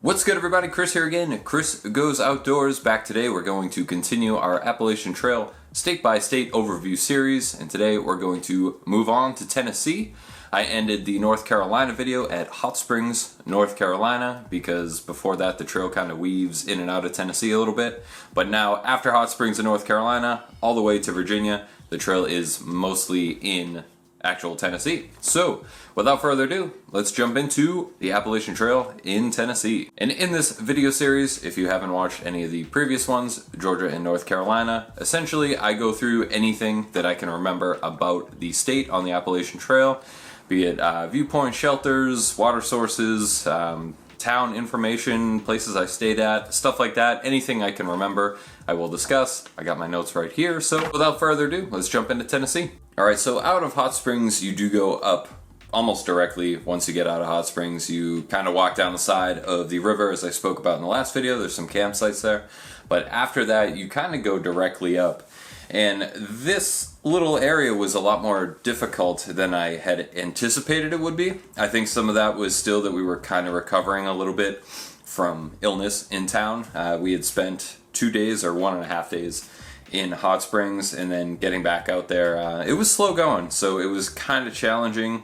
What's good, everybody? Chris here again. Chris Goes Outdoors back today. We're going to continue our Appalachian Trail state-by-state overview series, and today we're going to move on to Tennessee. I ended the North Carolina video at Hot Springs, North Carolina, because before that the trail kind of weaves in and out of Tennessee a little bit. But now, after Hot Springs in North Carolina, all the way to Virginia, the trail is mostly in actual Tennessee. So, without further ado, let's jump into the Appalachian Trail in Tennessee. And in this video series, if you haven't watched any of the previous ones, Georgia and North Carolina, essentially I go through anything that I can remember about the state on the Appalachian Trail, be it viewpoint shelters, water sources, town information, places I stayed at, stuff like that. Anything I can remember, I will discuss. I got my notes right here. So without further ado, let's jump into Tennessee. All right, so out of Hot Springs, you do go up almost directly. Once you get out of Hot Springs, you kind of walk down the side of the river, as I spoke about in the last video. There's some campsites there. But after that, you kind of go directly up. And this little area was a lot more difficult than I had anticipated it would be. I think some of that was still that we were kind of recovering a little bit from illness in town. We had spent 2 days or 1.5 days in Hot Springs, and then getting back out there, it was slow going, so it was kind of challenging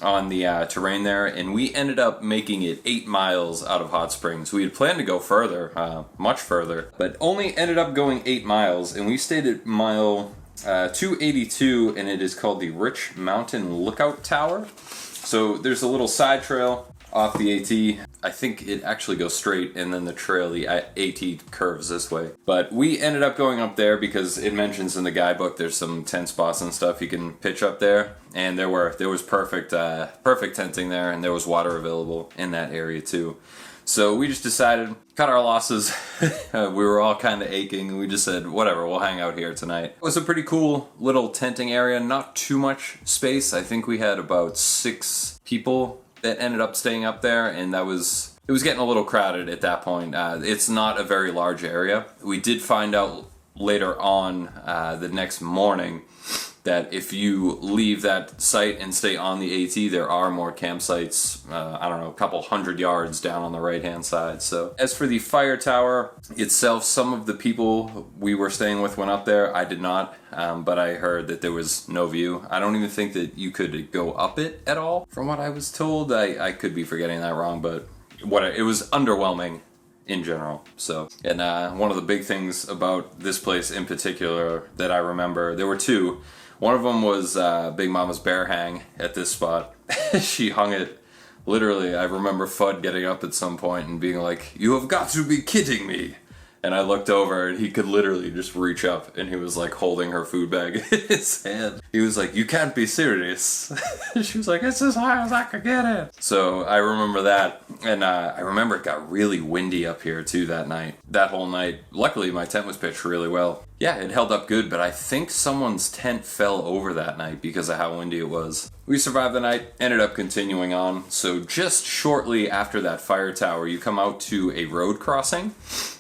on the terrain there, and we ended up making it 8 miles out of Hot Springs. We had planned to go further, much further, but only ended up going 8 miles, and we stayed at mile 282, and it is called the Rich Mountain Lookout Tower. So there's a little side trail off the AT. I think it actually goes straight, and then the trail, the AT, curves this way. But we ended up going up there because it mentions in the guidebook there's some tent spots and stuff you can pitch up there, and there was perfect tenting there, and there was water available in that area too. So we just decided, cut our losses. We were all kind of aching, and we just said, whatever, we'll hang out here tonight. It was a pretty cool little tenting area, not too much space. I think we had about 6 people that ended up staying up there, and it was getting a little crowded at that point. It's not a very large area. We did find out later on the next morning that if you leave that site and stay on the AT, there are more campsites, I don't know, a couple 100 yards down on the right-hand side. So as for the fire tower itself, some of the people we were staying with went up there. I did not, but I heard that there was no view. I don't even think that you could go up it at all, from what I was told. I could be forgetting that wrong, but it was underwhelming in general. So, and one of the big things about this place in particular that I remember, there were 2. One of them was Big Mama's bear hang at this spot. She hung it, literally, I remember Fudd getting up at some point and being like, "You have got to be kidding me." And I looked over, and he could literally just reach up, and he was like holding her food bag in his hand. He was like, "You can't be serious." She was like, "It's as high as I could get it." So I remember that, and I remember it got really windy up here too that night. That whole night. Luckily, my tent was pitched really well. Yeah, it held up good, but I think someone's tent fell over that night because of how windy it was. We survived the night, ended up continuing on. So just shortly after that fire tower, you come out to a road crossing,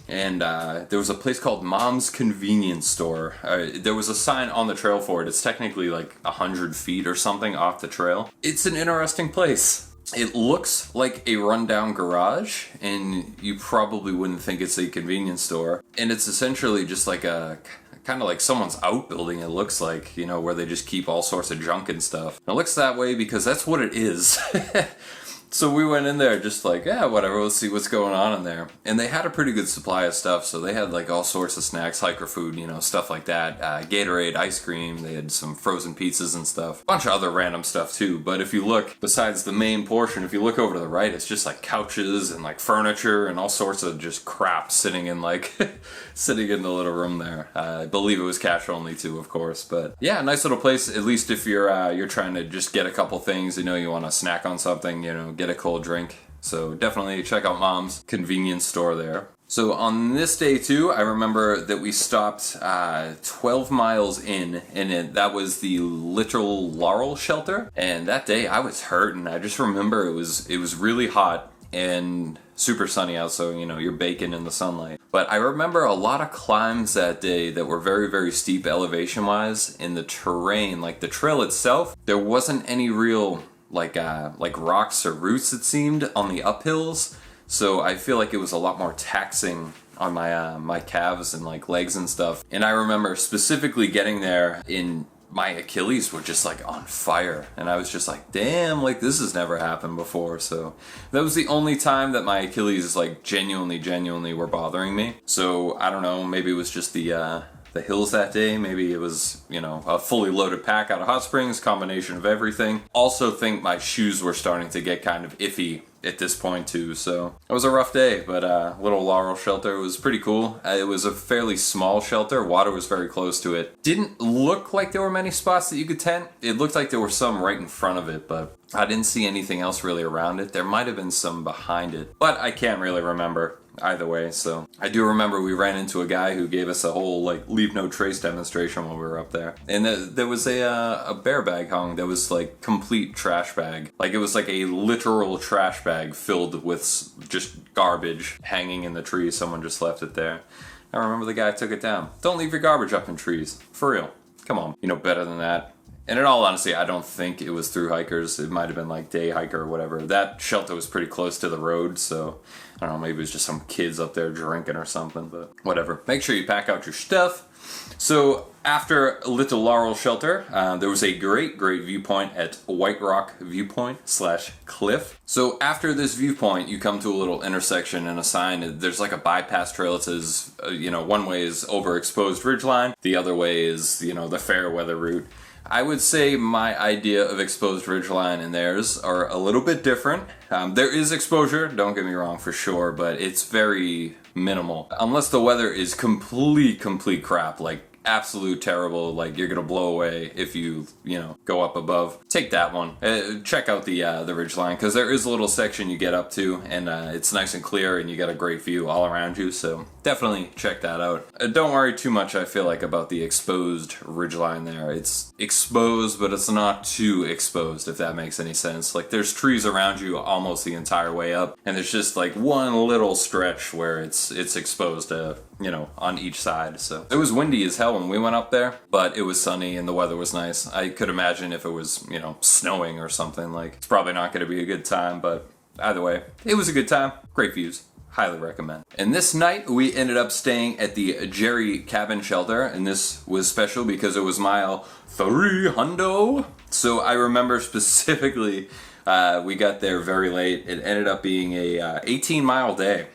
and there was a place called Mom's Convenience Store. There was a sign on the trail for it. It's technically like 100 feet or something off the trail. It's an interesting place. It looks like a rundown garage, and you probably wouldn't think it's a convenience store. And it's essentially just like a kind of like someone's outbuilding, it looks like, you know, where they just keep all sorts of junk and stuff. And it looks that way because that's what it is. So we went in there just like, yeah, whatever, let's see what's going on in there. And they had a pretty good supply of stuff, so they had like all sorts of snacks, hiker food, you know, stuff like that. Gatorade, ice cream, they had some frozen pizzas and stuff. A bunch of other random stuff too, but if you look, besides the main portion, if you look over to the right, it's just like couches and like furniture and all sorts of just crap sitting in like, sitting in the little room there. I believe it was cash only too, of course, but yeah, nice little place, at least if you're trying to just get a couple things, you know, you want to snack on something, you know, get a cold drink. So definitely check out Mom's Convenience Store there. So on this day too, I remember that we stopped 12 miles in, and that was the literal Laurel Shelter. And that day I was hurting. I just remember it was really hot and super sunny out, so you know, you're baking in the sunlight. But I remember a lot of climbs that day that were very, very steep elevation wise in the terrain. Like the trail itself, there wasn't any real like rocks or roots, it seemed, on the uphills. So I feel like it was a lot more taxing on my my calves and like legs and stuff. And I remember specifically getting there in my Achilles were just like on fire, and I was just like, damn, like this has never happened before. So that was the only time that my Achilles like genuinely were bothering me. So I don't know, maybe it was just the hills that day. Maybe it was, you know, a fully loaded pack out of Hot Springs, combination of everything. Also think my shoes were starting to get kind of iffy at this point too. So it was a rough day, but little Laurel Shelter was pretty cool. It was a fairly small shelter. Water was very close to it. Didn't look like there were many spots that you could tent. It looked like there were some right in front of it, but I didn't see anything else really around it. There might have been some behind it, but I can't really remember either way. So I do remember we ran into a guy who gave us a whole like leave no trace demonstration while we were up there, and there was a bear bag hung that was like complete trash bag. Like it was like a literal trash bag filled with just garbage hanging in the tree. Someone just left it there. I remember the guy took it down. Don't leave your garbage up in trees, for real. Come on, you know better than that. And in all honesty, I don't think it was through hikers. It might have been like day hiker or whatever. That shelter was pretty close to the road, so I don't know, maybe it was just some kids up there drinking or something, but whatever. Make sure you pack out your stuff. So after Little Laurel Shelter, there was a great viewpoint at White Rock Viewpoint / Cliff. So after this viewpoint, you come to a little intersection and a sign. There's like a bypass trail. It says, you know, one way is overexposed ridgeline. The other way is, you know, the fair weather route. I would say my idea of exposed ridgeline and theirs are a little bit different. There is exposure, don't get me wrong, for sure, but it's very minimal. Unless the weather is complete crap, like absolute terrible, like you're gonna blow away if you know, go up above. Take that one. Check out the ridgeline, because there is a little section you get up to, and it's nice and clear, and you got a great view all around you, so definitely check that out. Don't worry too much, I feel like, about the exposed ridgeline there. It's exposed, but it's not too exposed, if that makes any sense. Like, there's trees around you almost the entire way up, and there's just like one little stretch where it's exposed, you know, on each side. So it was windy as hell when we went up there, but it was sunny and the weather was nice. I could imagine if it was, you know, snowing or something, like, it's probably not going to be a good time, but either way, it was a good time. Great views. Highly recommend. And this night we ended up staying at the Jerry Cabin Shelter, and this was special because it was mile 300. So I remember specifically, we got there very late. It ended up being a 18-mile day.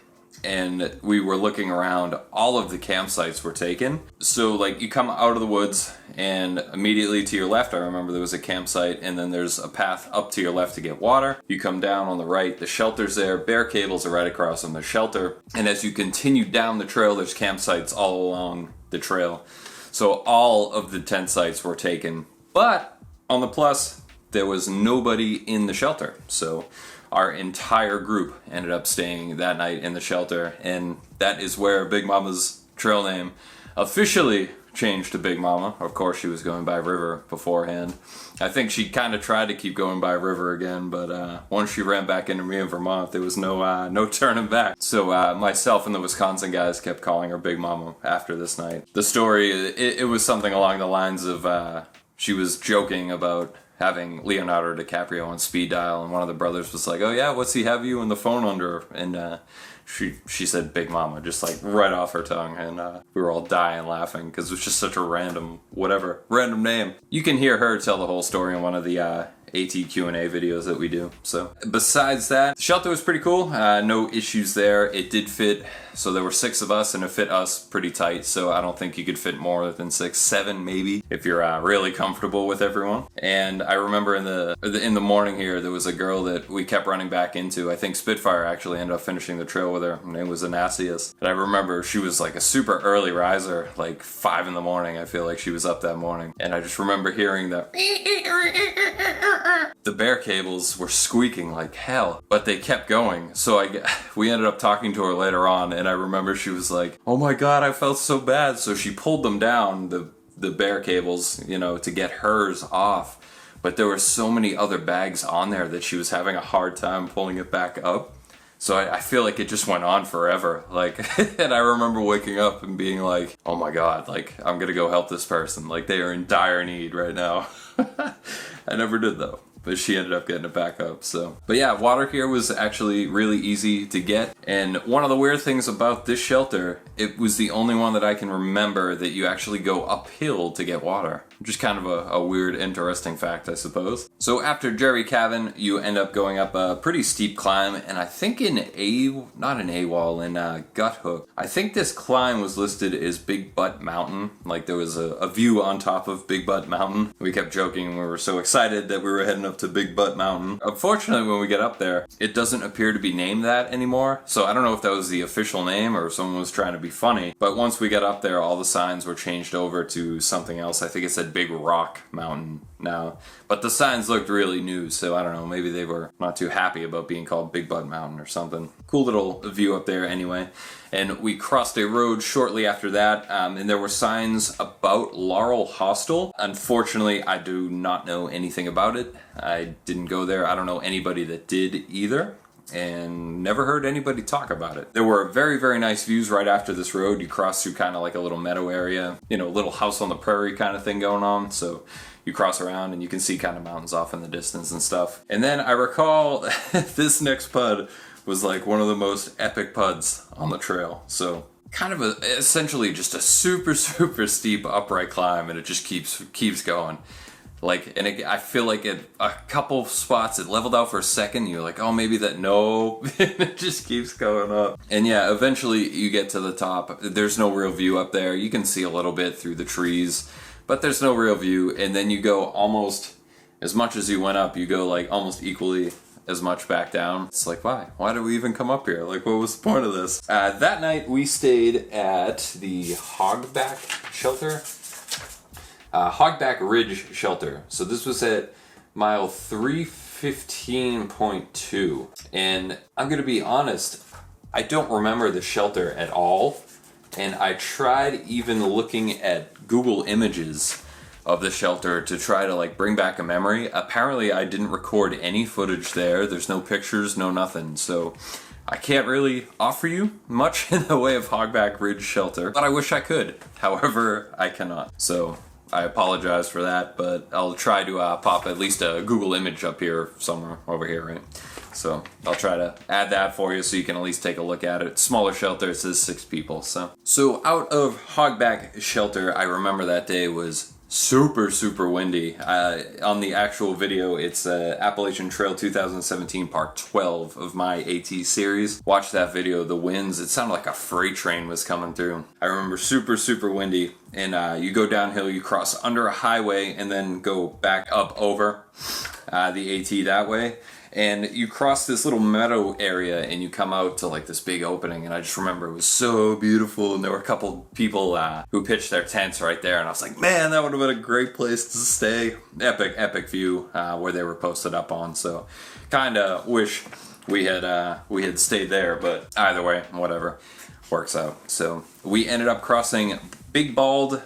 And we were looking around, all of the campsites were taken. So like you come out of the woods and immediately to your left, I remember there was a campsite, and then there's a path up to your left to get water. You come down on the right, the shelter's there, bear cables are right across from the shelter. And as you continue down the trail, there's campsites all along the trail. So all of the tent sites were taken. But on the plus, there was nobody in the shelter. So our entire group ended up staying that night in the shelter, and that is where Big Mama's trail name officially changed to Big Mama. Of course, she was going by River beforehand. I think she kind of tried to keep going by River again, but once she ran back into me in Vermont, there was no turning back. So myself and the Wisconsin guys kept calling her Big Mama after this night. The story, it was something along the lines of she was joking about having Leonardo DiCaprio on speed dial, and one of the brothers was like, "Oh yeah, what's he have you in the phone under?" And she said Big Mama, just like right off her tongue, and we were all dying laughing because it was just such a random name. You can hear her tell the whole story in one of the AT Q&A videos that we do. So besides that, the shelter was pretty cool. No issues there. It did fit. So there were 6 of us, and it fit us pretty tight. So I don't think you could fit more than 6, 7 maybe, if you're really comfortable with everyone. And I remember in the morning here, there was a girl that we kept running back into. I think Spitfire actually ended up finishing the trail with her. Her name was Anasius. And I remember she was like a super early riser, like 5 in the morning. I feel like she was up that morning. And I just remember hearing that the bear cables were squeaking like hell, but they kept going. So we ended up talking to her later on, and I remember she was like, "Oh my god, I felt so bad." So she pulled them down, the bear cables, you know, to get hers off. But there were so many other bags on there that she was having a hard time pulling it back up. So I feel like it just went on forever. Like, and I remember waking up and being like, "Oh my god, like, I'm gonna go help this person. Like, they are in dire need right now." I never did though. but she ended up getting it back up. So, but yeah, water here was actually really easy to get. And one of the weird things about this shelter, it was the only one that I can remember that you actually go uphill to get water. Just kind of a weird, interesting fact, I suppose. So after Jerry Cabin, you end up going up a pretty steep climb, and I think in Gut Hook, I think this climb was listed as Big Butt Mountain. Like there was a view on top of Big Butt Mountain. We kept joking, we were so excited that we were heading up to Big Butt Mountain. Unfortunately, when we get up there, it doesn't appear to be named that anymore. So I don't know if that was the official name or if someone was trying to be funny. But once we got up there, all the signs were changed over to something else. I think it said Big Rock Mountain now. But the signs looked really new, so I don't know, maybe they were not too happy about being called Big Butt Mountain or something. Cool little view up there anyway. And we crossed a road shortly after that, and there were signs about Laurel Hostel. Unfortunately, I do not know anything about it. I didn't go there. I don't know anybody that did either, and never heard anybody talk about it. There were very, very nice views right after this road. You cross through kind of like a little meadow area, you know, little house on the prairie kind of thing going on. So you cross around and you can see kind of mountains off in the distance and stuff. And then I recall this next pud was like one of the most epic puds on the trail. So kind of essentially just a super, super steep upright climb, and it just keeps going. Like, and I feel like at a couple spots it leveled out for a second. You're like, oh, maybe that, no, it just keeps going up. And yeah, eventually you get to the top. There's no real view up there. You can see a little bit through the trees, but there's no real view. And then you go almost as much as you went up, you go like almost equally as much back down. It's like, why did we even come up here? Like, what was the point of this? That night we stayed at the Hogback Shelter. Hogback Ridge Shelter. So this was at mile 315.2. And I'm gonna be honest, I don't remember the shelter at all. And I tried even looking at Google Images of the shelter to try to like bring back a memory. Apparently I didn't record any footage there. There's no pictures, no nothing. So I can't really offer you much in the way of Hogback Ridge Shelter, but I wish I could. However, I cannot. So I apologize for that, but I'll try to pop at least a Google image up here somewhere over here, right? So I'll try to add that for you so you can at least take a look at it. Smaller shelter, it says 6 people. So out of Hogback Shelter, I remember that day was super, super windy. On the actual video, it's Appalachian Trail 2017 part 12 of my AT series. Watch that video, the winds, it sounded like a freight train was coming through. I remember super, super windy. And you go downhill, you cross under a highway and then go back up over the AT that way. And you cross this little meadow area and you come out to like this big opening, and I just remember it was so beautiful, and there were a couple people who pitched their tents right there, and I was like, man, that would have been a great place to stay. Epic view where they were posted up on. So kinda wish we had stayed there, but either way, whatever, works out. So we ended up crossing Big Bald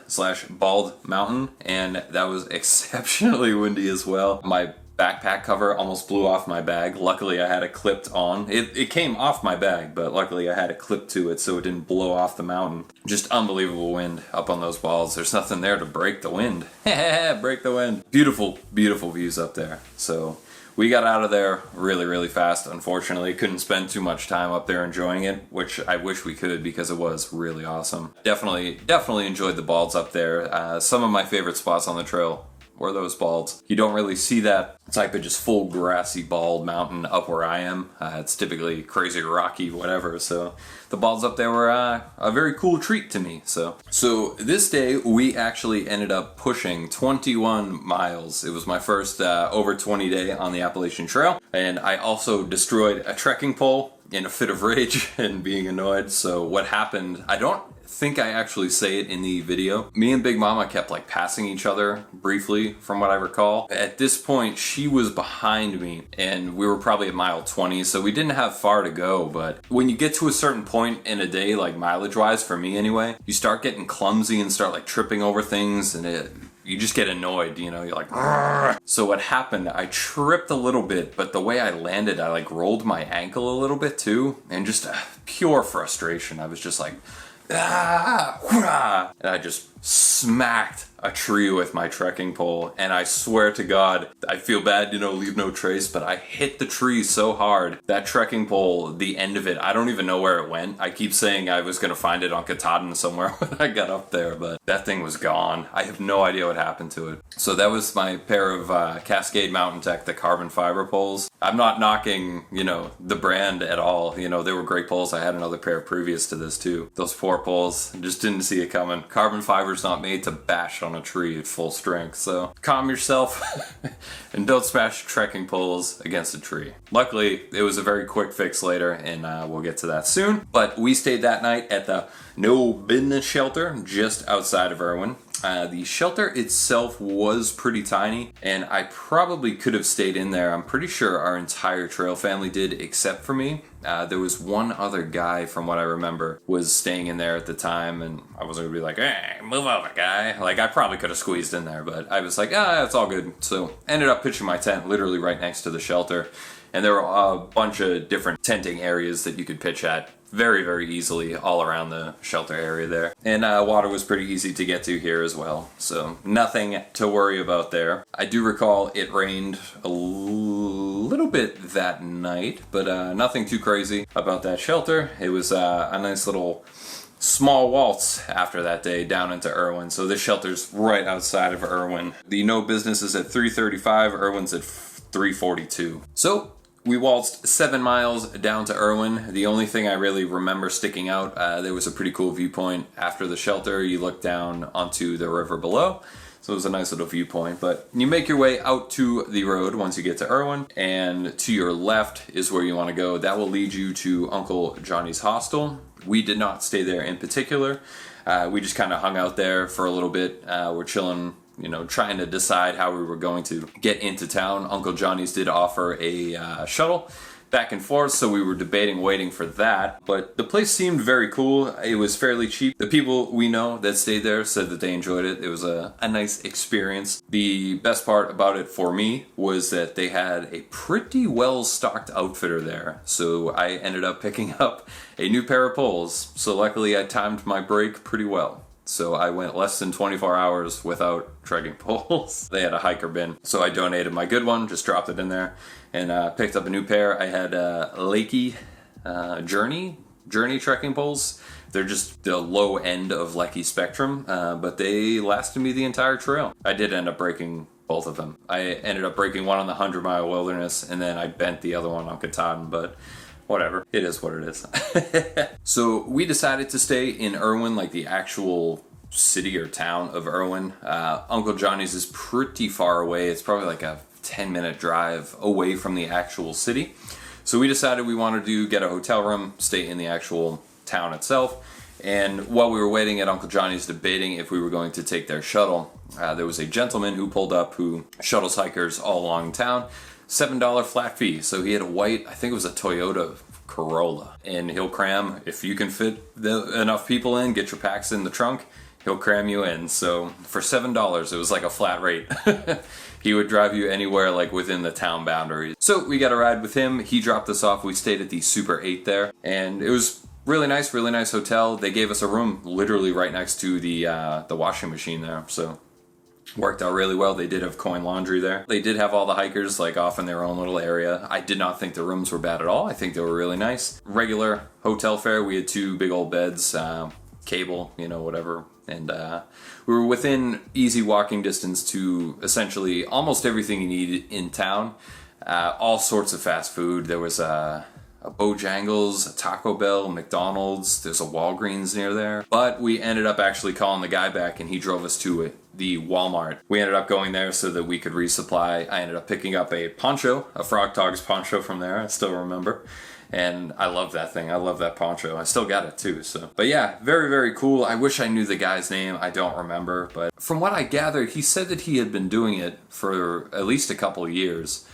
Mountain, and that was exceptionally windy as well. My backpack cover almost blew off my bag. Luckily I had it clipped on. It came off my bag, but luckily I had it clipped to it so it didn't blow off the mountain. Just unbelievable wind up on those balls. There's nothing there to break the wind. Break the wind. Beautiful, beautiful views up there. So we got out of there really, really fast. Unfortunately, couldn't spend too much time up there enjoying it, which I wish we could because it was really awesome. Definitely enjoyed the balds up there. Some of my favorite spots on the trail were those balds. You don't really see that type of just full grassy bald mountain up where I am. It's typically crazy rocky, whatever. So the balds up there were a very cool treat to me. So this day we actually ended up pushing 21 miles. It was my first over 20 day on the Appalachian Trail. And I also destroyed a trekking pole in a fit of rage and being annoyed. So what happened, I don't think I actually say it in the video. Me and Big Mama kept like passing each other briefly from what I recall. At this point, she was behind me and we were probably at mile 20, so we didn't have far to go. But when you get to a certain point in a day, like mileage wise for me anyway, you start getting clumsy and start like tripping over things, and you just get annoyed, you know, you're like, argh. So what happened, I tripped a little bit, but the way I landed, I like rolled my ankle a little bit too, and just pure frustration. I was just like, and I just smacked a tree with my trekking pole, and I swear to God, I feel bad, leave no trace, but I hit the tree so hard. That trekking pole, the end of it, I don't even know where it went. I keep saying I was going to find it on Katahdin somewhere when I got up there, but that thing was gone. I have no idea what happened to it. So that was my pair of Cascade Mountain Tech, the carbon fiber poles. I'm not knocking, the brand at all. They were great poles. I had another pair previous to this too. Those 4 poles, just didn't see it coming. Carbon fiber's not made to bash on a tree at full strength, so calm yourself and don't smash trekking poles against a tree. Luckily, it was a very quick fix later, and we'll get to that soon. But we stayed that night at the Nob Shelter just outside of Aroan. The shelter itself was pretty tiny, and I probably could have stayed in there. I'm pretty sure our entire trail family did, except for me. There was one other guy, from what I remember, was staying in there at the time, and I wasn't going to be like, hey, move over, guy. Like, I probably could have squeezed in there, but I was like, it's all good. So ended up pitching my tent literally right next to the shelter, and there were a bunch of different tenting areas that you could pitch at very, very easily all around the shelter area there. And water was pretty easy to get to here as well, so nothing to worry about there. I do recall it rained a little bit that night, but nothing too crazy about that shelter. It was a nice little small waltz after that day down into Aroan. So this shelter's right outside of Aroan. The No Business is at 335, Aroan's at 342. So we waltzed 7 miles down to Aroan. The only thing I really remember sticking out, there was a pretty cool viewpoint after the shelter. You look down onto the river below. So it was a nice little viewpoint, but you make your way out to the road once you get to Aroan, and to your left is where you want to go. That will lead you to Uncle Johnny's hostel. We did not stay there in particular. We just kind of hung out there for a little bit. We're chilling, trying to decide how we were going to get into town. Uncle Johnny's did offer a shuttle back and forth, so we were debating waiting for that, but the place seemed very cool. It was fairly cheap. The people we know that stayed there said that they enjoyed it. It was a nice experience. The best part about it for me was that they had a pretty well-stocked outfitter there, so I ended up picking up a new pair of poles. So luckily I timed my break pretty well. So I went less than 24 hours without trekking poles. They had a hiker bin, so I donated my good one, just dropped it in there, and picked up a new pair. I had Lakey Journey trekking poles. They're just the low end of Lecky Spectrum, but they lasted me the entire trail. I did end up breaking both of them. I ended up breaking one on the 100-mile wilderness, and then I bent the other one on Katahdin, but whatever. It is what it is. So we decided to stay in Aroan, like the actual city or town of Aroan. Uncle Johnny's is pretty far away. It's probably like a 10-minute drive away from the actual city. So we decided we wanted to get a hotel room, stay in the actual town itself. And while we were waiting at Uncle Johnny's debating if we were going to take their shuttle, there was a gentleman who pulled up who shuttles hikers all along town. $7 flat fee. So he had a white, I think it was a Toyota Corolla, and he'll cram, if you can fit enough people in, get your packs in the trunk, he'll cram you in. So for $7, it was like a flat rate. He would drive you anywhere like within the town boundaries. So we got a ride with him. He dropped us off. We stayed at the Super 8 there, and it was really nice hotel. They gave us a room literally right next to the washing machine there. So worked out really well. They did have coin laundry there. They did have all the hikers like off in their own little area. I did not think the rooms were bad at all. I think they were really nice. Regular hotel fare. We had 2 big old beds, cable, whatever. And we were within easy walking distance to essentially almost everything you need in town. All sorts of fast food. There was a Bojangles, a Taco Bell, McDonald's. There's a Walgreens near there. But we ended up actually calling the guy back, and he drove us to the Walmart. We ended up going there so that we could resupply. I ended up picking up a poncho, a Frog Togs poncho from there. I still remember. And I love that thing. I love that poncho. I still got it too. So, but yeah, very, very cool. I wish I knew the guy's name. I don't remember. But from what I gathered, he said that he had been doing it for at least a couple of years.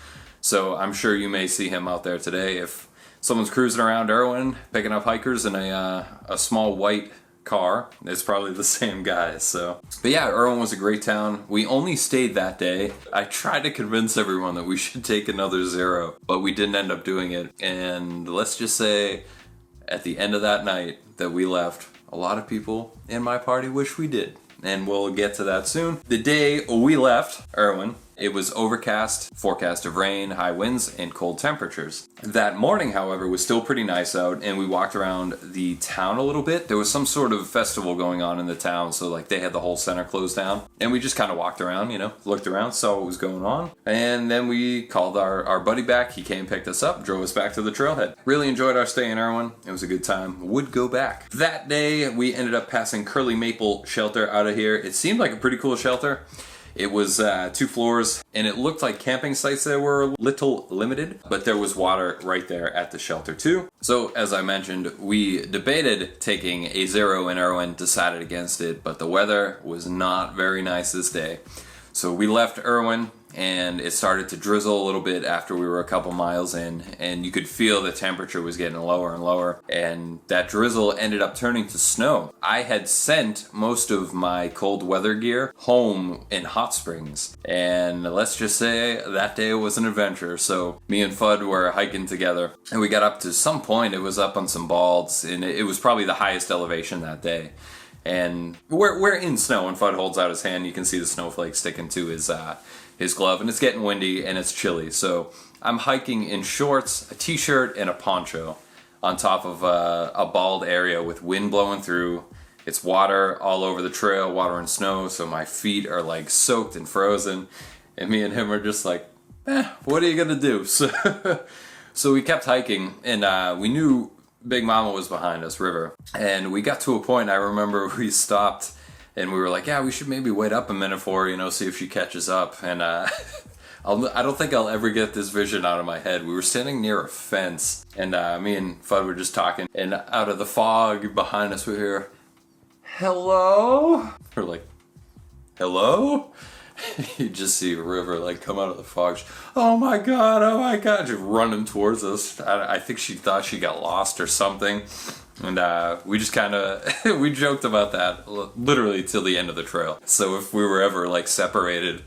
So I'm sure you may see him out there today if someone's cruising around Aroan, picking up hikers in a small white car. It's probably the same guy. So, but yeah, Aroan was a great town. We only stayed that day. I tried to convince everyone that we should take another 0, but we didn't end up doing it. And let's just say, at the end of that night that we left, a lot of people in my party wish we did. and we'll get to that soon. The day we left Aroan, it was overcast, forecast of rain, high winds, and cold temperatures. That morning, however, was still pretty nice out, and we walked around the town a little bit. There was some sort of festival going on in the town, so like they had the whole center closed down. And we just kind of walked around, looked around, saw what was going on. And then we called our buddy back. He came, picked us up, drove us back to the trailhead. Really enjoyed our stay in Aroan. It was a good time. Would go back. That day, we ended up passing Curly Maple Shelter out of here. It seemed like a pretty cool shelter. It was 2 floors, and it looked like camping sites there were a little limited, but there was water right there at the shelter too. So, as I mentioned, we debated taking a 0 in Aroan, decided against it, but the weather was not very nice this day. So we left Aroan, and it started to drizzle a little bit after we were a couple miles in, and you could feel the temperature was getting lower and lower, and that drizzle ended up turning to snow. I had sent most of my cold weather gear home in Hot Springs, and let's just say that day was an adventure. So me and Fudd were hiking together, and we got up to some point. It was up on some balds, and it was probably the highest elevation that day. And we're in snow, and Fudd holds out his hand. You can see the snowflakes sticking to his glove, and it's getting windy and it's chilly. So I'm hiking in shorts, a t-shirt, and a poncho on top of a bald area with wind blowing through. It's water all over the trail, water and snow, so my feet are like soaked and frozen. And me and him are just like, what are you gonna do? So we kept hiking, and we knew Big Mama was behind us, River. And we got to a point, I remember we stopped, and we were like, yeah, we should maybe wait up a minute for her, see if she catches up. And I don't think I'll ever get this vision out of my head. We were standing near a fence, and me and Fudd were just talking, and out of the fog behind us we hear, hello? We're like, hello? You just see River like come out of the fog. Oh my god, just running towards us. I think she thought she got lost or something. And we just kind of, we joked about that literally till the end of the trail. So if we were ever like separated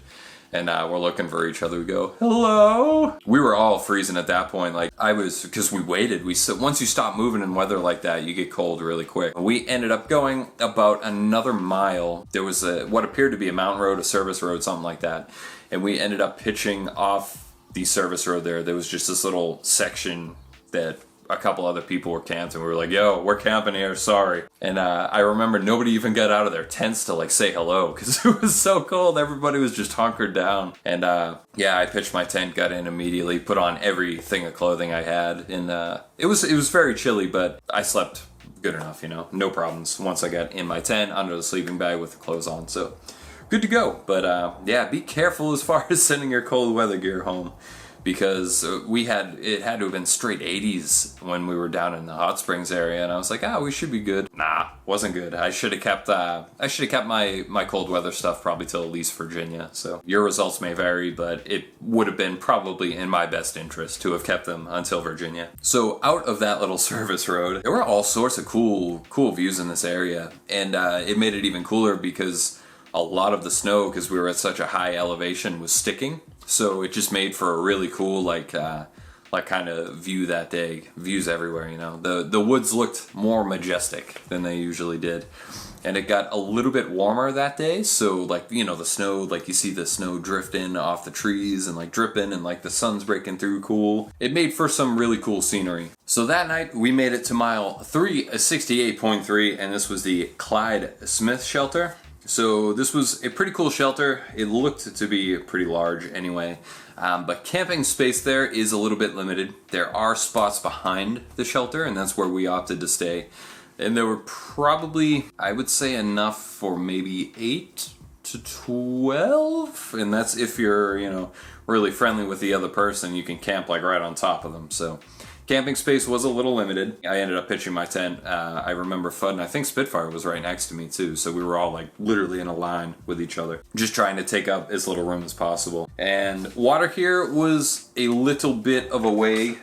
and we're looking for each other, we go, hello? We were all freezing at that point. Like because we waited. Once you stop moving in weather like that, you get cold really quick. We ended up going about another mile. There was what appeared to be a mountain road, a service road, something like that. And we ended up pitching off the service road there. There was just this little section that a couple other people were camped, and we were like, yo, we're camping here, sorry. And I remember nobody even got out of their tents to like say hello because it was so cold. Everybody was just hunkered down. And yeah, I pitched my tent, got in immediately, put on everything of clothing I had, and it was very chilly, but I slept good enough, no problems once I got in my tent under the sleeping bag with the clothes on. So good to go. But yeah, be careful as far as sending your cold weather gear home, because it had to have been straight 80s when we were down in the Hot Springs area, and I was like, we should be good. Nah, wasn't good. I should have kept my cold weather stuff probably till at least Virginia. So your results may vary, but it would have been probably in my best interest to have kept them until Virginia. So out of that little service road, there were all sorts of cool views in this area, and it made it even cooler because a lot of the snow, because we were at such a high elevation, was sticking. So it just made for a really cool, like kind of view that day. Views everywhere, The woods looked more majestic than they usually did. And it got a little bit warmer that day. So the snow, like you see the snow drifting off the trees and like dripping, and like the sun's breaking through cool. It made for some really cool scenery. So that night we made it to mile 368.3, and this was the Clyde Smith Shelter. So this was a pretty cool shelter. It looked to be pretty large anyway, but camping space there is a little bit limited. There are spots behind the shelter, and that's where we opted to stay. And there were probably, I would say, enough for maybe 8 to 12, and that's if you're, really friendly with the other person. You can camp like right on top of them. So camping space was a little limited. I ended up pitching my tent. I remember Fudd, and I think Spitfire was right next to me too. So we were all like literally in a line with each other, just trying to take up as little room as possible. And water here was a little bit of a way.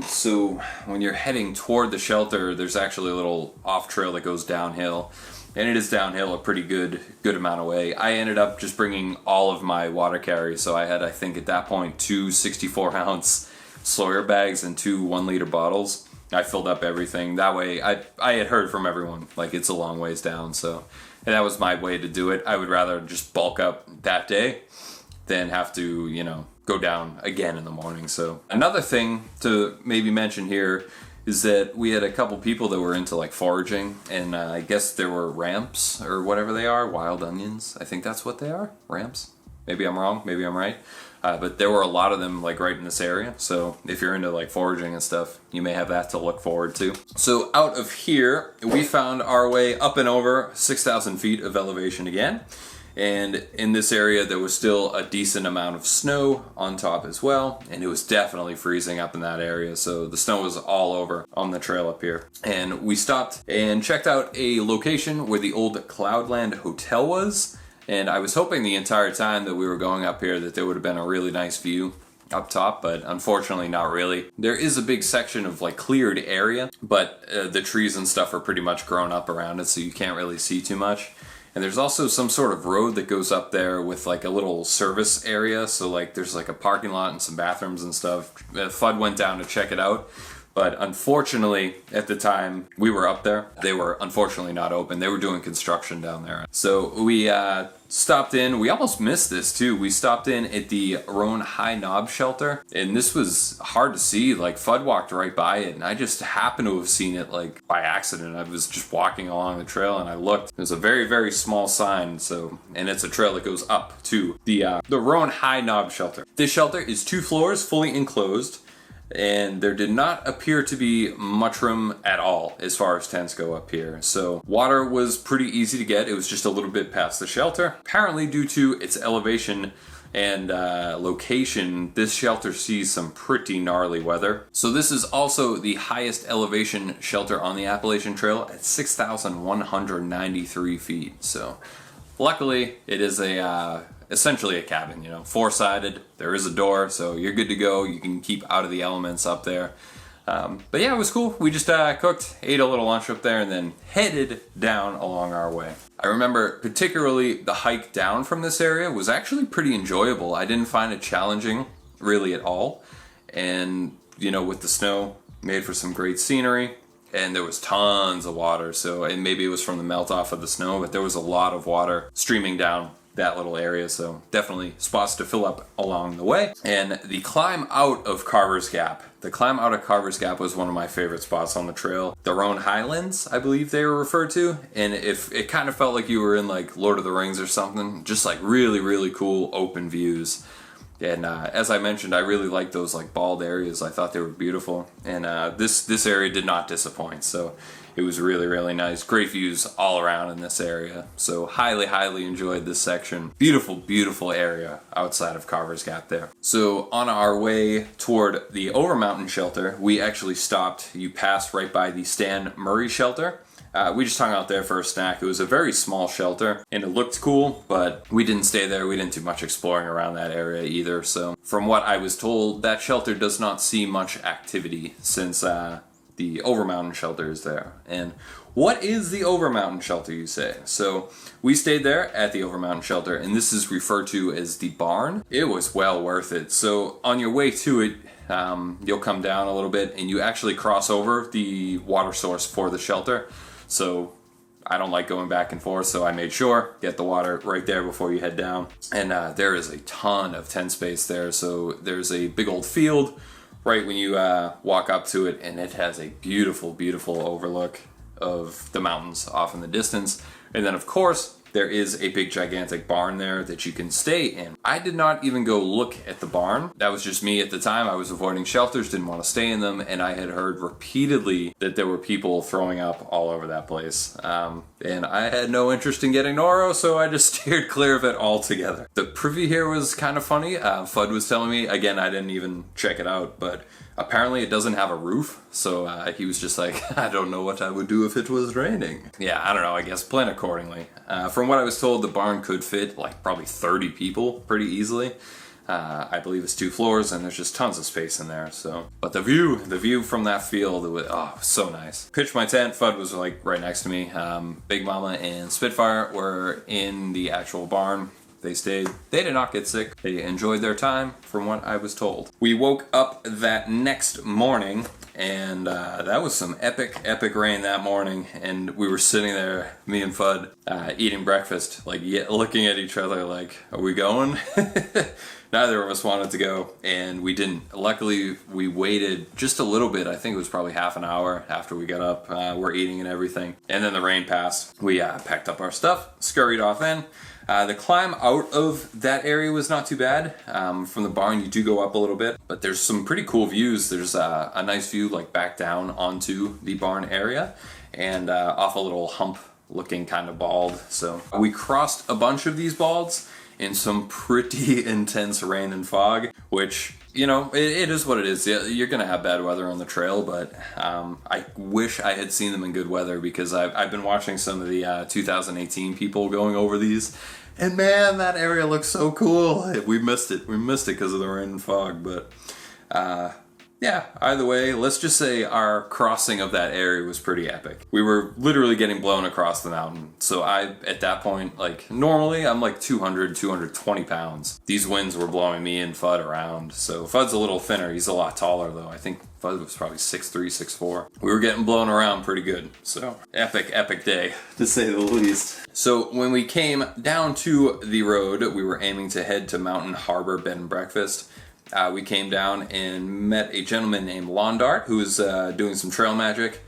So when you're heading toward the shelter, there's actually a little off trail that goes downhill. And it is downhill a pretty good amount of way. I ended up just bringing all of my water carry. So I had, I think at that point, 2 64-ounce Sawyer bags and 2 1-liter bottles. I filled up everything. That way, I had heard from everyone, like, it's a long ways down, so... And that was my way to do it. I would rather just bulk up that day than have to, you know, go down again in the morning. So another thing to maybe mention here is that we had a couple people that were into like foraging, and I guess there were ramps or whatever they are, wild onions. I think that's what they are, ramps. Maybe I'm wrong, maybe I'm right. But there were a lot of them like right in this area. So if you're into like foraging and stuff, you may have that to look forward to. So out of here, we found our way up and over 6,000 feet of elevation again. And in this area, there was still a decent amount of snow on top as well. And it was definitely freezing up in that area. So the snow was all over on the trail up here. And we stopped and checked out a location where the old Cloudland Hotel was. And I was hoping the entire time that we were going up here that there would have been a really nice view up top, but unfortunately not really. There is a big section of like cleared area, but the trees and stuff are pretty much grown up around it, so you can't really see too much. And there's also some sort of road that goes up there with like a little service area, so like there's like a parking lot and some bathrooms and stuff. Fudd went down to check it out. But unfortunately, at the time we were up there, they were unfortunately not open. They were doing construction down there. So we stopped in. We almost missed this too. We stopped in at the Aroan Nob Shelter. And this was hard to see. Like Fudd walked right by it. And I just happened to have seen it like by accident. I was just walking along the trail and I looked. There's a very, very small sign. And it's a trail that goes up to the Aroan Nob Shelter. This shelter is 2 floors, fully enclosed. And there did not appear to be much room at all as far as tents go up here. So water was pretty easy to get. It was just a little bit past the shelter. Apparently due to its elevation and location, this shelter sees some pretty gnarly weather. So this is also the highest elevation shelter on the Appalachian Trail at 6,193 feet. So luckily it is essentially a cabin, you know, 4-sided. There is a door, so you're good to go. You can keep out of the elements up there. But yeah, it was cool. We just cooked, ate a little lunch up there, and then headed down along our way. I remember particularly the hike down from this area was actually pretty enjoyable. I didn't find it challenging really at all. And, you know, with the snow, made for some great scenery. And there was tons of water, so and maybe it was from the melt off of the snow, but there was a lot of water streaming down that little area, so definitely spots to fill up along the way. And the climb out of Carver's Gap. The climb out of Carver's Gap was one of my favorite spots on the trail. The Roan Highlands, I believe they were referred to, and if it kind of felt like you were in like Lord of the Rings or something, just like really, really cool open views. And as I mentioned, I really like those like bald areas. I thought they were beautiful, and this area did not disappoint. So it was really, really nice. Great views all around in this area. So highly, highly enjoyed this section. Beautiful, beautiful area outside of Carver's Gap there. So on our way toward the Over Mountain Shelter, we actually stopped. You passed right by the Stan Murray Shelter. We just hung out there for a snack. It was a very small shelter and it looked cool, but we didn't stay there. We didn't do much exploring around that area either. So from what I was told, that shelter does not see much activity since the Over Mountain Shelter is there. And what is the Over Mountain Shelter, you say? So we stayed there at the Over Mountain Shelter, and this is referred to as the barn. It was well worth it. So on your way to it, you'll come down a little bit and you actually cross over the water source for the shelter. So I don't like going back and forth, so I made sure get the water right there before you head down. And there is a ton of tent space there. So there's a big old field right when you walk up to it, and it has a beautiful, beautiful overlook of the mountains off in the distance. And then of course there is a big gigantic barn there that you can stay in. I did not even go look at the barn. That was just me at the time. I was avoiding shelters, didn't want to stay in them, and I had heard repeatedly that there were people throwing up all over that place. And I had no interest in getting noro, so I just steered clear of it altogether. The privy here was kind of funny. Fudd was telling me, again, I didn't even check it out, but apparently it doesn't have a roof, so he was just like, I don't know what I would do if it was raining. Yeah, I don't know, I guess plan accordingly. From what I was told, the barn could fit like probably 30 people pretty easily. I believe it's 2 floors and there's just tons of space in there. So, but the view from that field, it was so nice. Pitched my tent. Fudd was like right next to me. Big Mama and Spitfire were in the actual barn. They stayed. They did not get sick. They enjoyed their time, from what I was told. We woke up that next morning and that was some epic rain that morning. And we were sitting there, me and Fudd, eating breakfast, like looking at each other like, are we going? Neither of us wanted to go, and we didn't. Luckily, we waited just a little bit. I think it was probably half an hour after we got up. We're eating and everything, and then the rain passed. We packed up our stuff, scurried off in. The climb out of that area was not too bad. From the barn, you do go up a little bit, but there's some pretty cool views. There's a nice view like back down onto the barn area, and off a little hump looking kind of bald. So we crossed a bunch of these balds in some pretty intense rain and fog, which, you know, it is what it is. You're gonna have bad weather on the trail, but I wish I had seen them in good weather, because I've been watching some of the 2018 people going over these, and man, that area looks so cool. We missed it because of the rain and fog, but yeah, either way, let's just say our crossing of that area was pretty epic. We were literally getting blown across the mountain. So at that point, like, normally I'm like 220 pounds. These winds were blowing me and Fudd around. So Fudd's a little thinner. He's a lot taller though. I think Fudd was probably 6'3", 6'4". We were getting blown around pretty good. So epic day, to say the least. So when we came down to the road, we were aiming to head to Mountain Harbor Bed and Breakfast. We came down and met a gentleman named Londart, who was doing some trail magic.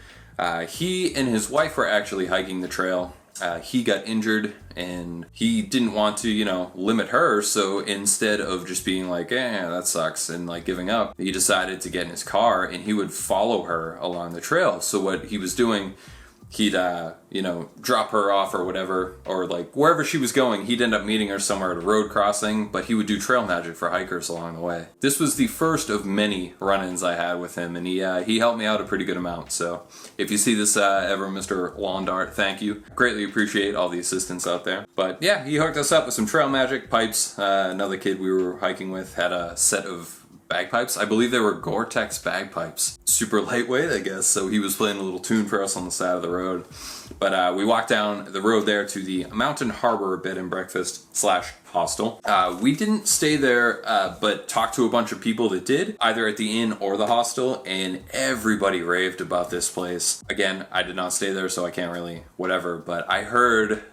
He and his wife were actually hiking the trail. He got injured, and he didn't want to, you know, limit her, so instead of just being like, that sucks, and like giving up, he decided to get in his car and he would follow her along the trail. So what he was doing, he'd, you know, drop her off or whatever, or like wherever she was going, he'd end up meeting her somewhere at a road crossing, but he would do trail magic for hikers along the way. This was the first of many run-ins I had with him, and he helped me out a pretty good amount. So if you see this ever, Mr. Londart, thank you. Greatly appreciate all the assistance out there. But yeah, he hooked us up with some trail magic pipes. Another kid we were hiking with had a set of bagpipes. I believe they were Gore-Tex bagpipes. Super lightweight, I guess, so he was playing a little tune for us on the side of the road. But we walked down the road there to the Mountain Harbor Bed and Breakfast / hostel. We didn't stay there, but talked to a bunch of people that did, either at the inn or the hostel, and everybody raved about this place. Again, I did not stay there, so I can't really whatever, but I heard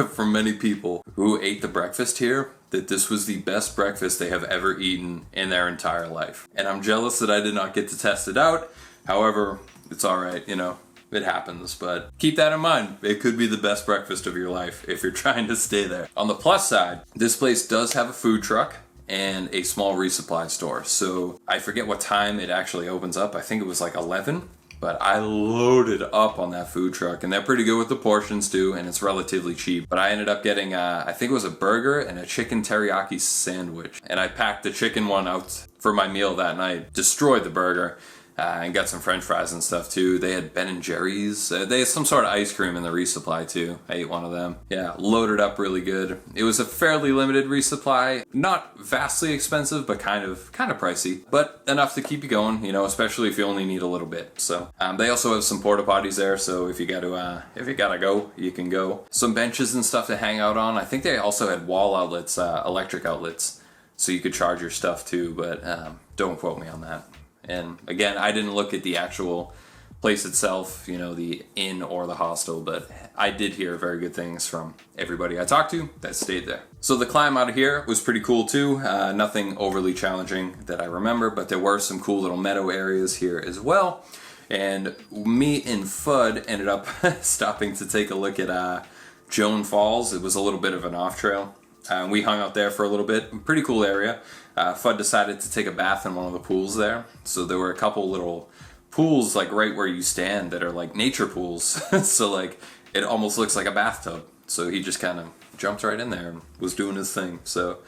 from many people who ate the breakfast here that this was the best breakfast they have ever eaten in their entire life. And I'm jealous that I did not get to test it out. However, it's alright, you know, it happens, but keep that in mind. It could be the best breakfast of your life if you're trying to stay there. On the plus side, this place does have a food truck and a small resupply store. So I forget what time it actually opens up. I think it was like 11. But I loaded up on that food truck, and they're pretty good with the portions too, and it's relatively cheap. But I ended up getting, I think it was a burger and a chicken teriyaki sandwich. And I packed the chicken one out for my meal that night, destroyed the burger, and got some french fries and stuff too. They had Ben & Jerry's. They had some sort of ice cream in the resupply too. I ate one of them. Yeah, loaded up really good. It was a fairly limited resupply. Not vastly expensive, but kind of pricey. But enough to keep you going, you know, especially if you only need a little bit. So they also have some porta potties there, so if you gotta go, you can go. Some benches and stuff to hang out on. I think they also had wall outlets, electric outlets, so you could charge your stuff too, but don't quote me on that. And again, I didn't look at the actual place itself, you know, the inn or the hostel, but I did hear very good things from everybody I talked to that stayed there. So the climb out of here was pretty cool too. Nothing overly challenging that I remember, but there were some cool little meadow areas here as well. And me and Fudd ended up stopping to take a look at Joan Falls. It was a little bit of an off trail. We hung out there for a little bit. Pretty cool area. Fudd decided to take a bath in one of the pools there. So there were a couple little pools like right where you stand that are like nature pools. So like it almost looks like a bathtub. So he just kind of jumped right in there and was doing his thing. So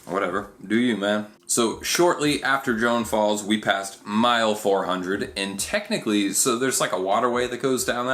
whatever, do you, man. So shortly after Joan Falls, we passed mile 400, and technically, so there's like a waterway that goes down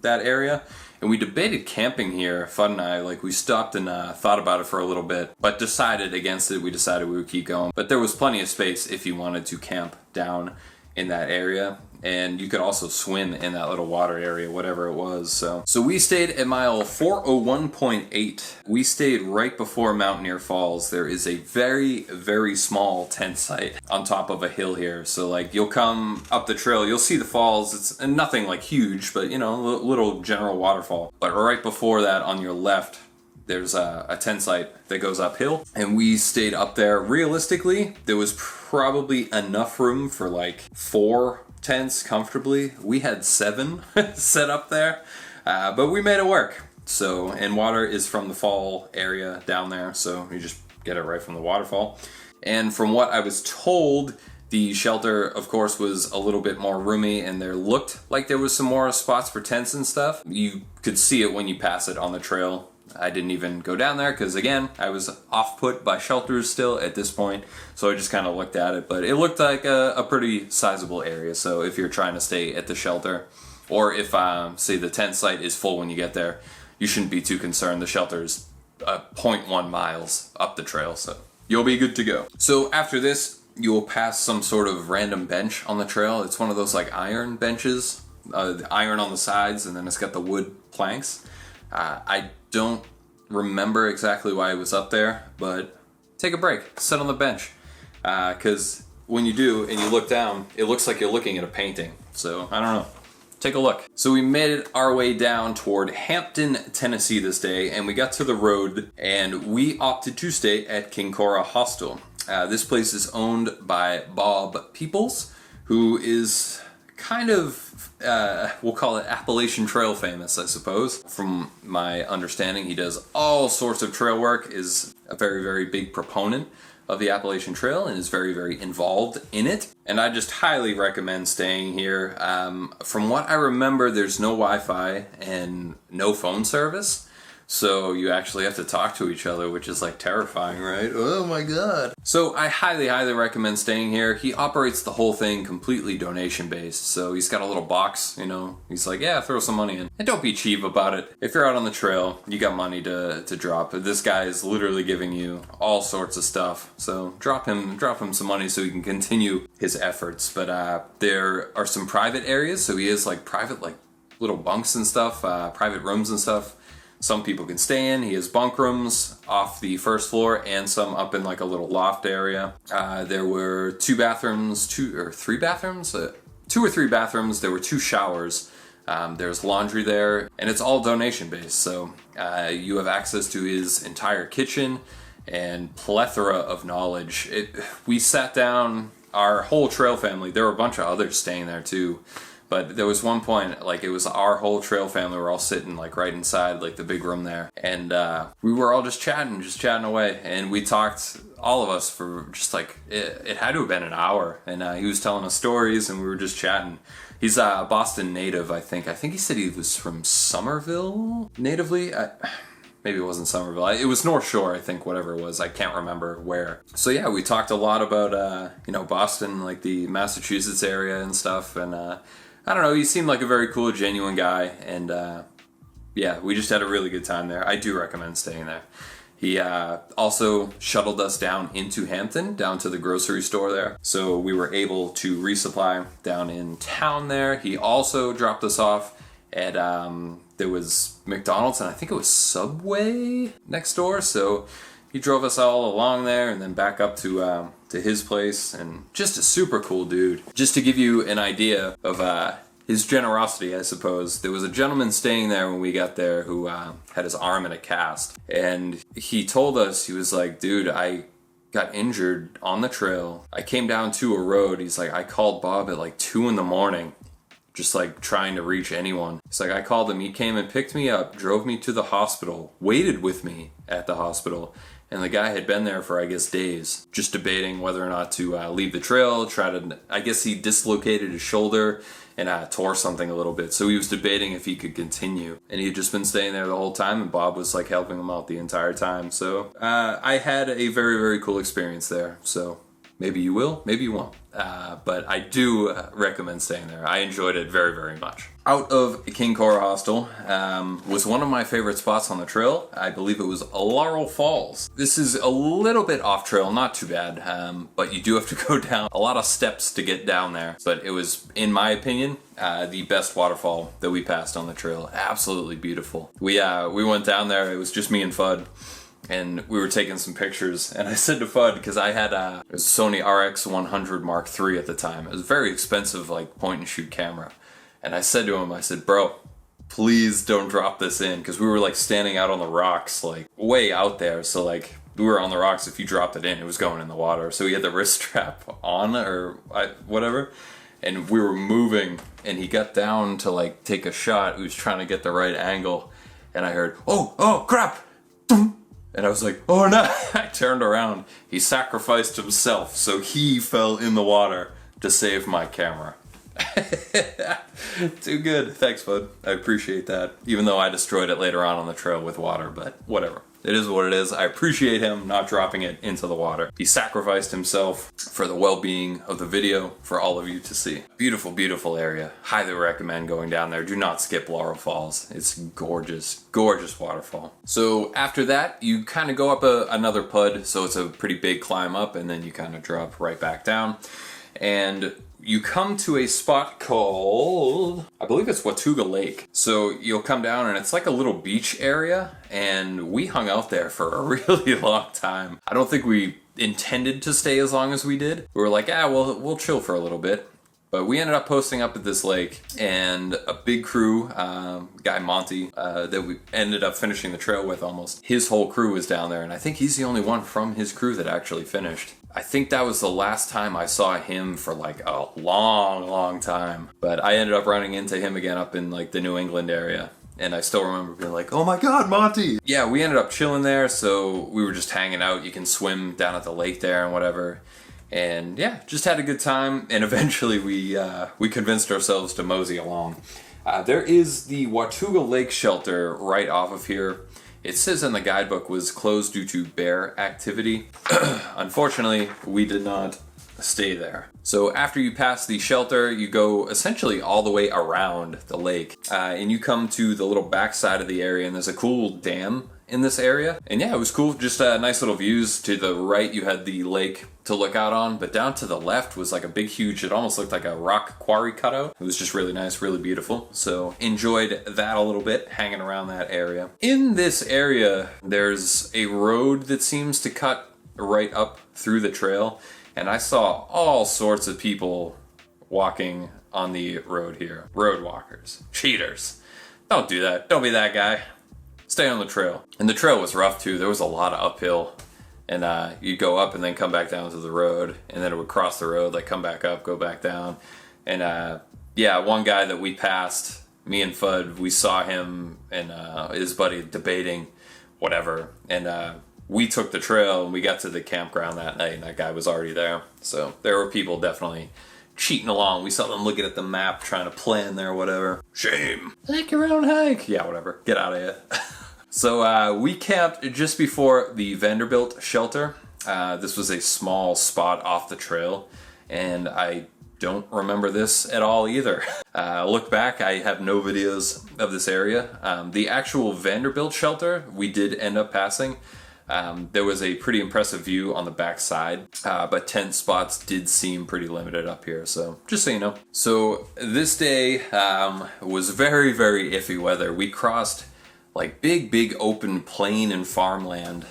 that area. And we debated camping here, Fudd and I, like we stopped and thought about it for a little bit, but decided against it. We decided we would keep going. But there was plenty of space if you wanted to camp down in that area. and you could also swim in that little water area, whatever it was. So we stayed at mile 401.8. We stayed right before Mountaineer Falls. There is a very, very small tent site on top of a hill here. So like you'll come up the trail, you'll see the falls. It's nothing like huge, but you know, a little general waterfall. But right before that on your left, there's a tent site that goes uphill, and we stayed up there. Realistically, there was probably enough room for like 4 tents comfortably. We had 7 set up there, but we made it work. So, and water is from the fall area down there, so you just get it right from the waterfall. And from what I was told, the shelter, of course, was a little bit more roomy, and there looked like there was some more spots for tents and stuff. You could see it when you pass it on the trail. I didn't even go down there because, again, I was off-put by shelters still at this point, so I just kind of looked at it. But it looked like a pretty sizable area, so if you're trying to stay at the shelter, or if, say, the tent site is full when you get there, you shouldn't be too concerned. The shelter's 0.1 miles up the trail, so you'll be good to go. So after this, you will pass some sort of random bench on the trail. It's one of those like iron benches, the iron on the sides, and then it's got the wood planks. I don't remember exactly why I was up there, but take a break, sit on the bench, because when you do and you look down, it looks like you're looking at a painting. So I don't know, take a look. So we made our way down toward Hampton, Tennessee this day, and we got to the road, and we opted to stay at Laurel Hostel. This place is owned by Bob Peoples, who is kind of, we'll call it Appalachian Trail famous, I suppose. From my understanding, he does all sorts of trail work, is a very, very big proponent of the Appalachian Trail, and is very, very involved in it. And I just highly recommend staying here. From what I remember, there's no Wi-Fi and no phone service. So you actually have to talk to each other, which is like terrifying, right? Oh my God. So I highly, highly recommend staying here. He operates the whole thing completely donation based. So he's got a little box, you know, he's like, yeah, throw some money in. And don't be cheap about it. If you're out on the trail, you got money to drop. This guy is literally giving you all sorts of stuff. So drop him some money so he can continue his efforts. But there are some private areas. So he has like private, like little bunks and stuff, private rooms and stuff. Some people can stay in. He has bunk rooms off the first floor and some up in like a little loft area. There were 2 or 3 bathrooms. There were 2 showers. There's laundry there, and it's all donation based. So you have access to his entire kitchen and plethora of knowledge. We sat down, our whole trail family. There were a bunch of others staying there too. But there was one point, like it was our whole trail family, we're all sitting like right inside like the big room there. And we were all just chatting away. And we talked, all of us, for just like, it had to have been an hour. And he was telling us stories and we were just chatting. He's a Boston native, I think. I think he said he was from Somerville, natively. Maybe it wasn't Somerville. It was North Shore, I think, whatever it was. I can't remember where. So yeah, we talked a lot about, Boston, like the Massachusetts area and stuff. And I don't know, he seemed like a very cool, genuine guy, and yeah, we just had a really good time there. I do recommend staying there. He also shuttled us down into Hampton, down to the grocery store there, so we were able to resupply down in town there. He also dropped us off at, there was McDonald's, and I think it was Subway next door, so he drove us all along there and then back up to his place, and just a super cool dude. Just to give you an idea of his generosity, I suppose, there was a gentleman staying there when we got there who had his arm in a cast, and he told us, he was like, dude, I got injured on the trail. I came down to a road. He's like, I called Bob at like 2 a.m, just like trying to reach anyone. He's like, I called him, he came and picked me up, drove me to the hospital, waited with me at the hospital. And the guy had been there for, I guess, days, just debating whether or not to leave the trail, I guess he dislocated his shoulder and tore something a little bit. So he was debating if he could continue. And he'd just been staying there the whole time, and Bob was like helping him out the entire time. So I had a very, very cool experience there. So Maybe you will, maybe you won't. But I do recommend staying there. I enjoyed it very, very much. Out of King Carver Hostel was one of my favorite spots on the trail. I believe it was Laurel Falls. This is a little bit off trail, not too bad, but you do have to go down a lot of steps to get down there. But it was, in my opinion, the best waterfall that we passed on the trail. Absolutely beautiful. We went down there. It was just me and Fudd. And we were taking some pictures, and I said to Fudd, because I had a Sony RX100 Mark III at the time. It was a very expensive, like, point-and-shoot camera. And I said to him, I said, bro, please don't drop this in, because we were, like, standing out on the rocks, like, way out there. So, like, we were on the rocks. If you dropped it in, it was going in the water. So he had the wrist strap on, or whatever. And we were moving, and he got down to, like, take a shot. He was trying to get the right angle. And I heard, oh, crap! And I was like, oh no! I turned around. He sacrificed himself, so he fell in the water to save my camera. Too good. Thanks, bud. I appreciate that. Even though I destroyed it later on the trail with water, but whatever. It is what it is. I appreciate him not dropping it into the water. He sacrificed himself for the well-being of the video for all of you to see. Beautiful, beautiful area. Highly recommend going down there. Do not skip Laurel Falls. It's gorgeous, gorgeous waterfall. So after that, you kind of go up another pud. So it's a pretty big climb up, and then you kind of drop right back down. And you come to a spot called, I believe it's Watauga Lake. So you'll come down and it's like a little beach area, and we hung out there for a really long time. I don't think we intended to stay as long as we did. We were like, we'll chill for a little bit. But we ended up posting up at this lake, and a big crew, guy Monty, that we ended up finishing the trail with almost. His whole crew was down there, and I think he's the only one from his crew that actually finished. I think that was the last time I saw him for like a long, long time. But I ended up running into him again up in like the New England area. And I still remember being like, oh my God, Monty! Yeah, we ended up chilling there, so we were just hanging out. You can swim down at the lake there and whatever. And yeah, just had a good time. And eventually we convinced ourselves to mosey along. There is the Watauga Lake Shelter right off of here. It says in the guidebook was closed due to bear activity. Unfortunately, we did not stay there. So after you pass the shelter, you go essentially all the way around the lake. And you come to the little backside of the area, and there's a cool dam in this area. And yeah, it was cool. Just nice little views. To the right, you had the lake to look out on, but down to the left was like a big, huge, it almost looked like a rock quarry cutout. It was just really nice, really beautiful. So enjoyed that a little bit, hanging around that area. In this area, there's a road that seems to cut right up through the trail, and I saw all sorts of people walking on the road here. Road walkers, cheaters. Don't do that. Don't be that guy. Stay on the trail. And the trail was rough too. There was a lot of uphill. And you'd go up and then come back down to the road. And then it would cross the road, like come back up, go back down. And yeah, one guy that we passed, me and Fudd, we saw him and his buddy debating whatever. And we took the trail and we got to the campground that night, and that guy was already there. So there were people definitely cheating along. We saw them looking at the map, trying to plan there, whatever. Shame. Take your own hike. Yeah, whatever. Get out of here. So we camped just before the Vanderbilt shelter. This was a small spot off the trail, and I don't remember this at all either. Look back, I have no videos of this area. The actual Vanderbilt shelter we did end up passing. There was a pretty impressive view on the back side, but tent spots did seem pretty limited up here, so just so you know. So this day was very, very iffy weather. We crossed like big open plain and farmland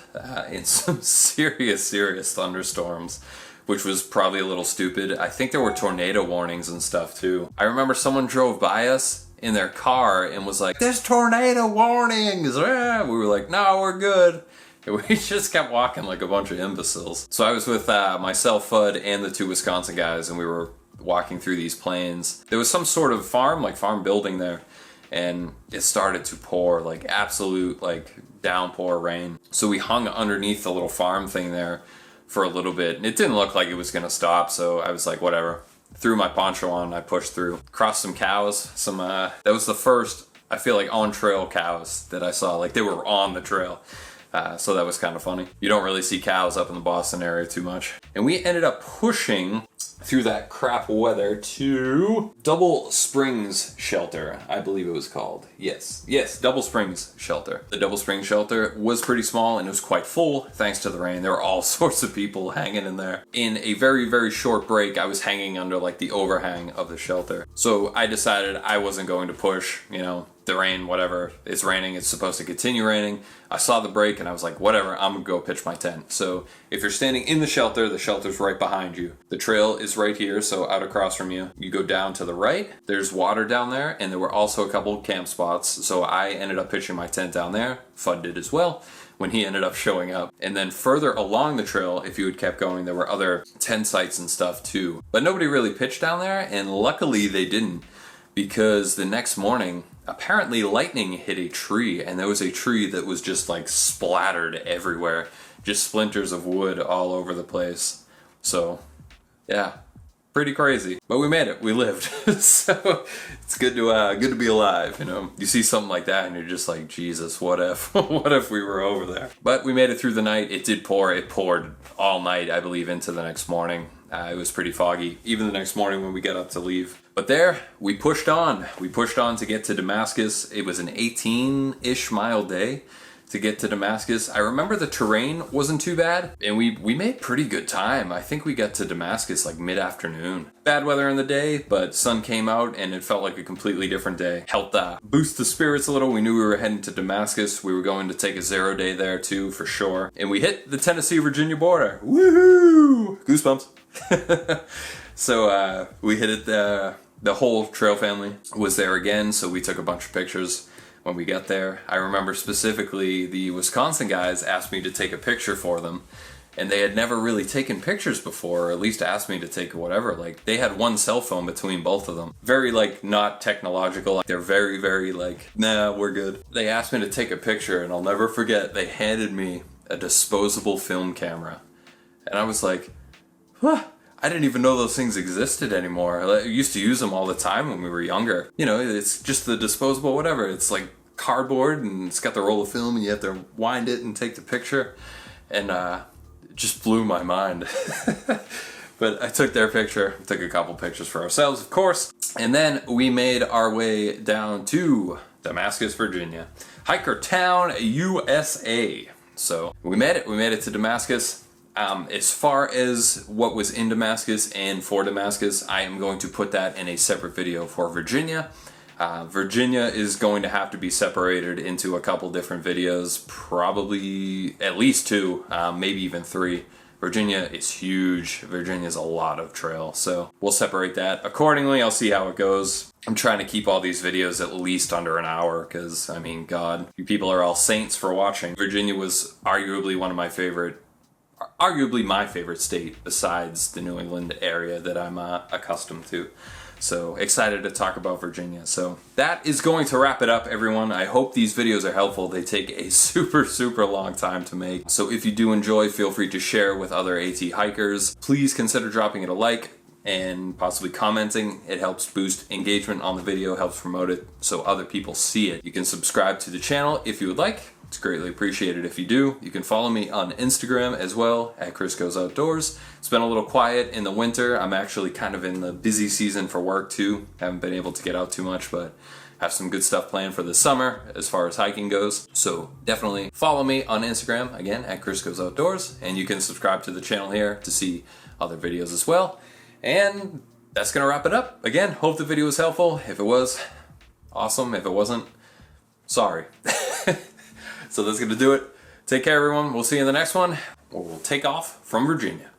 in some serious thunderstorms, which was probably a little stupid. I think there were tornado warnings and stuff too. I remember someone drove by us in their car and was like, "There's tornado warnings!" We were like, "No, we're good." We just kept walking like a bunch of imbeciles. So I was with myself, Fudd, and the two Wisconsin guys, and we were walking through these plains. There was some sort of farm building there, and it started to pour, like absolute like downpour rain. So we hung underneath the little farm thing there for a little bit, and it didn't look like it was gonna stop, so I was like, whatever. Threw my poncho on, I pushed through. Crossed some cows, that was the first, I feel like, on-trail cows that I saw. Like, they were on the trail. So that was kind of funny. You don't really see cows up in the Boston area too much. And we ended up pushing through that crap weather to Double Springs Shelter, I believe it was called. Yes, Double Springs Shelter. The Double Springs Shelter was pretty small and it was quite full thanks to the rain. There were all sorts of people hanging in there. In a very, very short break, I was hanging under like the overhang of the shelter. So I decided I wasn't going to push, you know, the rain, whatever. It's raining, it's supposed to continue raining. I saw the break and I was like, whatever, I'm gonna go pitch my tent. So if you're standing in the shelter's right behind you. The trail is right here, so out across from you. You go down to the right, there's water down there, and there were also a couple of camp spots. So I ended up pitching my tent down there. Fudd did as well when he ended up showing up. And then further along the trail, if you had kept going, there were other tent sites and stuff too. But nobody really pitched down there, and luckily they didn't, because the next morning, apparently lightning hit a tree, and there was a tree that was just like splattered everywhere. Just splinters of wood all over the place. So, yeah, pretty crazy. But we made it, we lived. So it's good to be alive, you know. You see something like that and you're just like, Jesus, what if? What if we were over there? But we made it through the night. It did pour. It poured all night, I believe, into the next morning. It was pretty foggy, even the next morning when we got up to leave. But there, we pushed on. We pushed on to get to Damascus. It was an 18-ish mile day to get to Damascus. I remember the terrain wasn't too bad, and we made pretty good time. I think we got to Damascus like mid-afternoon. Bad weather in the day, but sun came out and it felt like a completely different day. Helped boost the spirits a little. We knew we were heading to Damascus. We were going to take a 0 day there too, for sure. And we hit the Tennessee-Virginia border. Woohoo! Goosebumps. So we hit it, the whole trail family was there again, so we took a bunch of pictures when we got there. I remember specifically the Wisconsin guys asked me to take a picture for them, and they had never really taken pictures before, or at least asked me to take whatever. Like, they had one cell phone between both of them. Very, like, not technological. They're very, very, like, nah, we're good. They asked me to take a picture, and I'll never forget, they handed me a disposable film camera. And I was like, huh. I didn't even know those things existed anymore. I used to use them all the time when we were younger. You know, it's just the disposable whatever. It's like cardboard and it's got the roll of film and you have to wind it and take the picture. And it just blew my mind. But I took their picture, took a couple pictures for ourselves, of course. And then we made our way down to Damascus, Virginia. Hiker Town, USA. So we made it to Damascus. As far as what was in Damascus and for Damascus, I am going to put that in a separate video for Virginia. Virginia is going to have to be separated into a couple different videos, probably at least 2, maybe even 3. Virginia is huge. Virginia is a lot of trail, so we'll separate that accordingly. I'll see how it goes. I'm trying to keep all these videos at least under an hour because, I mean, God, you people are all saints for watching. Virginia was arguably my favorite state besides the New England area that I'm accustomed to. So excited to talk about Virginia. So that is going to wrap it up, everyone. I hope these videos are helpful. They take a super, super long time to make. So if you do enjoy, feel free to share with other AT hikers. Please consider dropping it a like and possibly commenting. It helps boost engagement on the video, helps promote it so other people see it. You can subscribe to the channel if you would like. It's greatly appreciated if you do. You can follow me on Instagram as well, at Chris Goes Outdoors. It's been a little quiet in the winter. I'm actually kind of in the busy season for work too. Haven't been able to get out too much, but have some good stuff planned for the summer as far as hiking goes. So definitely follow me on Instagram, again, at Chris Goes Outdoors. And you can subscribe to the channel here to see other videos as well. And that's gonna wrap it up. Again, hope the video was helpful. If it was, awesome. If it wasn't, sorry. So that's going to do it. Take care, everyone. We'll see you in the next one. We'll take off from Virginia.